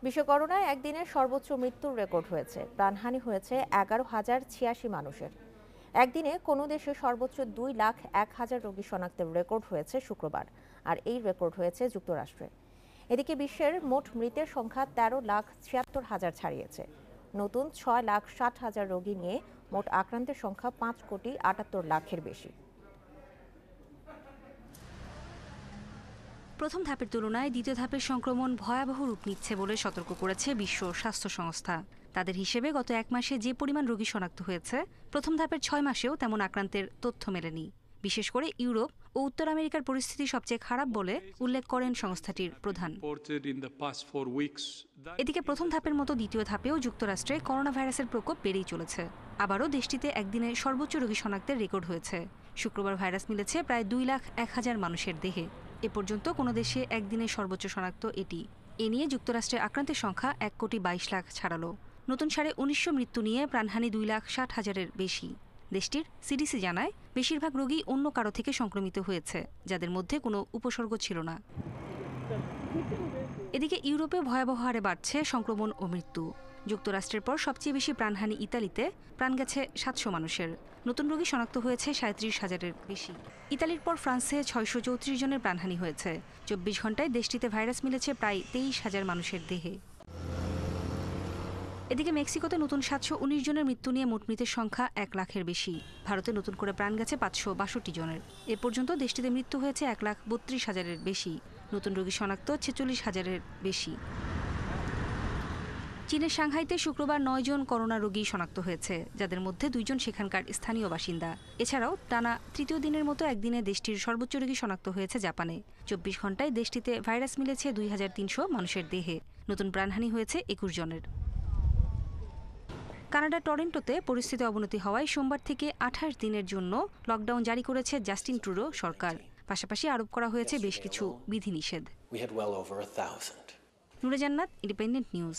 বিশ্ব করোনায় একদিনে সর্বোচ্চ মৃত্যুর রেকর্ড হয়েছে। প্রাণহানি হয়েছে 11,086 মানুষের। একদিনে কোনো দেশে সর্বোচ্চ 2,01,000 রোগী শনাক্তের রেকর্ড হয়েছে শুক্রবার, আর এই রেকর্ড হয়েছে যুক্তরাষ্ট্রে। এদিকে বিশ্বের মোট মৃতের সংখ্যা 13,76,000 ছাড়িয়েছে। নতুন 6,60,000 রোগী নিয়ে মোট আক্রান্তের সংখ্যা 5,78,00,000-এর বেশি। প্রথম ধাপের তুলনায় দ্বিতীয় ধাপের সংক্রমণ ভয়াবহ রূপ নিচ্ছে বলে সতর্ক করেছে বিশ্ব স্বাস্থ্য সংস্থা। তাদের হিসেবে গত এক মাসে যে পরিমাণ রোগী শনাক্ত হয়েছে, প্রথম ধাপের 6 মাসেও তেমন আক্রান্তের তথ্য মেলেনি। বিশেষ করে ইউরোপ ও উত্তর আমেরিকার পরিস্থিতি সবচেয়ে খারাপ বলে উল্লেখ করেন সংস্থাটির প্রধান। এদিকে প্রথম ধাপের মতো দ্বিতীয় ধাপেও যুক্তরাষ্ট্রে করোনা ভাইরাসের প্রকোপ বেড়েই চলেছে। আবারও দেশটিতে একদিনে সর্বোচ্চ রোগী শনাক্তের রেকর্ড হয়েছে। শুক্রবার ভাইরাস মিলেছে প্রায় 2,01,000 মানুষের দেহে। এ পর্যন্ত কোনো দেশে একদিনে সর্বোচ্চ শনাক্ত এটি। এ নিয়ে যুক্তরাষ্ট্রে আক্রান্তের সংখ্যা 1,22,00,000 ছাড়ালো। নতুন সাড়ে 1900 মৃত্যু নিয়ে প্রাণহানি 2,60,000-এর বেশি। দেশটির সিডিসি জানায়, বেশিরভাগ রোগী অন্য কারো থেকে সংক্রমিত হয়েছে, যাদের মধ্যে কোনো উপসর্গ ছিল না। এদিকে ইউরোপে ভয়াবহ হারে বাড়ছে সংক্রমণ ও মৃত্যু। যুক্তরাষ্ট্রের পর সবচেয়ে বেশি প্রাণহানি ইতালিতে, প্রাণ গেছে 700 মানুষের। নতুন রোগী শনাক্ত হয়েছে 37,000-এর বেশি। ইতালির পর ফ্রান্সে 634 জনের প্রাণহানি হয়েছে। 24 ঘন্টায় দেশটিতে ভাইরাস মিলেছে প্রায় 23,000 মানুষের দেহে। এদিকে মেক্সিকোতে নতুন 719 জনের মৃত্যু নিয়ে মোট মৃতের সংখ্যা 1,00,000-এর বেশি। ভারতে নতুন করে প্রাণ গেছে 562 জনের। এ পর্যন্ত দেশটিতে মৃত্যু হয়েছে 1,32,000-এর বেশি। নতুন রোগী শনাক্ত 46,000-এর বেশি। চীনের সাংহাইতে শুক্রবার 9 জন করোনা রোগী শনাক্ত হয়েছে, যাদের মধ্যে 2 জন সেখানকার স্থানীয় বাসিন্দা। এছাড়াও টানা তৃতীয় দিনের মতো একদিনে দেশটির সর্বোচ্চ রোগী শনাক্ত হয়েছে জাপানে। 24 ঘন্টায় দেশটিতে ভাইরাস মিলেছে 2,300 মানুষের দেহে। নতুন প্রাণহানি হয়েছে 21 জনের। কানাডার টরন্টোতে পরিস্থিতি অবনতি হওয়ায় সোমবার থেকে 28 দিনের জন্য লকডাউন জারি করেছে জাস্টিন ট্রুডো সরকার। পাশাপাশি আরোপ করা হয়েছে বেশ কিছু বিধিনিষেধ। নুরে জান্নাত, ইন্ডিপেন্ডেন্ট নিউজ।